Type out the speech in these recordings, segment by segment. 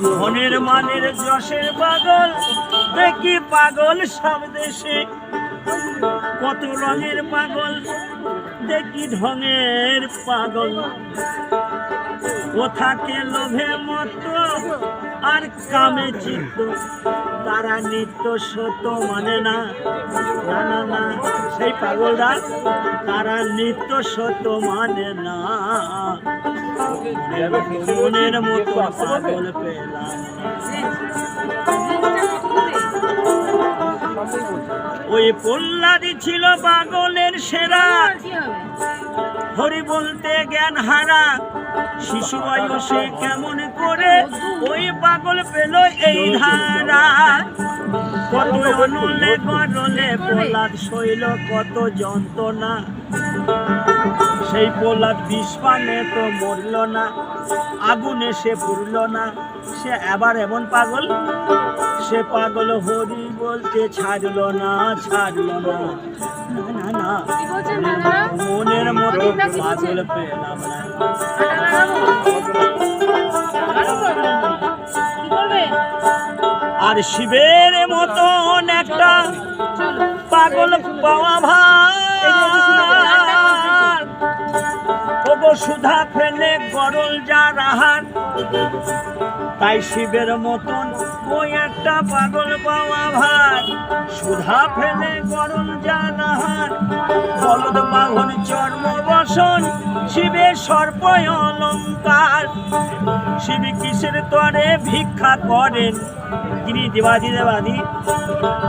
ধনের মানের যশের পাগল দেখি পাগল সব দেশে, কত রঙের পাগল দেখি ঢঙের পাগল, ও থাকে লোভে মত আর কামে চিত্ত, তারা নিত্য সত্য মানে না, না না না সেই পাগলরা তারা নিত্য সত্য মানে না। মনের মতো পাগল পেলাম, ওই প্রহ্লাদই ছিল পাগলের সেরা, হরি বলতে জ্ঞান হারা, শিশু বয়সে কেমন করে ওই পাগল পেল এই ধারা। কত অনলে গরলে প্রহ্লাদ সইল কত যন্ত্রণা, সেই প্রহ্লাদ বিষ পানে তো মরল না, আগুনে সে পুড়ল না, সে আবার এমন পাগল, সে পাগল হরি বলতে ছাড়ল না, ছাড়ল না, না না মনের মতো পাগল পেলাম না। আর শিবের মতন একটা পাগল পাওয়া ভাই, ওগো সুধা ফেলে গরল যার আহার, তাই শিবের মতন ওই একটা পাগল পাওয়া ভাই, সুধা ফেলে গরল যার আহার, বলদ বাহন চর্ম বসন শিবের সর্প অলঙ্কার। শিব কিসের তরে ভিক্ষা করেন, তিনি দেবাদি দেবাদি,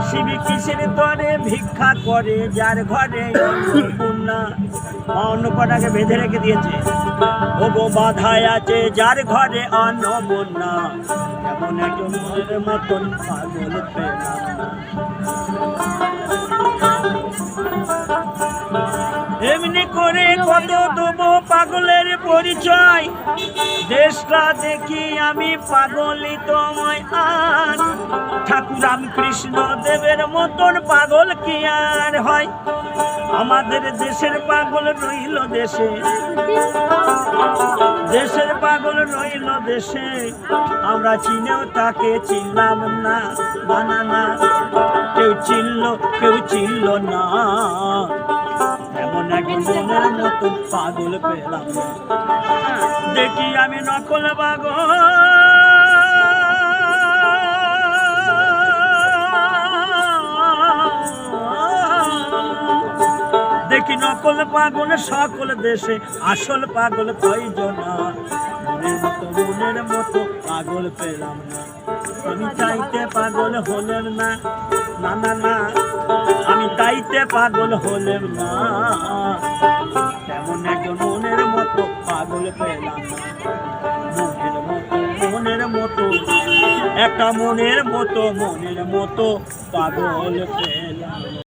শিব কিসের তরে ভিক্ষা করে যার ঘরে অন্নপূর্ণা, মা অন্নপূর্ণাকে বেঁধে রেখে দিয়েছে, ওগো বাধায় আছে যার ঘরে অন্নপূর্ণা, এমন একজন মনের মতন পাগল পেলাম না। এমনি করে কত দেবো পাগলের পরিচয়, দেশটা দেখি আমি পাগলই তোমায় আর, ঠাকুর রামকৃষ্ণ দেবের মতন পাগল কি আর হয়, আমাদের দেশের পাগল রইল দেশে, দেশের পাগল রইল দেশে, আমরা চিনেও তাকে চিনলাম না, না না কেউ চিনল কেউ চিনল না, এমন একজন মনের মতন পাগল পেলাম না। দেখি আমি নকল পাগল, দেখি নকল পাগল সকল দেশে, আসল পাগল কয়জনা, মনের মতো পাগল পেলাম না। আমি চাইতে পাগল হলেন না, না না না আমি তাইতে পাগল হলেন না, তেমন একজন মনের মতো পাগল পেলাম না। মনের মতো একটা মনের মতো পাগল পেলাম।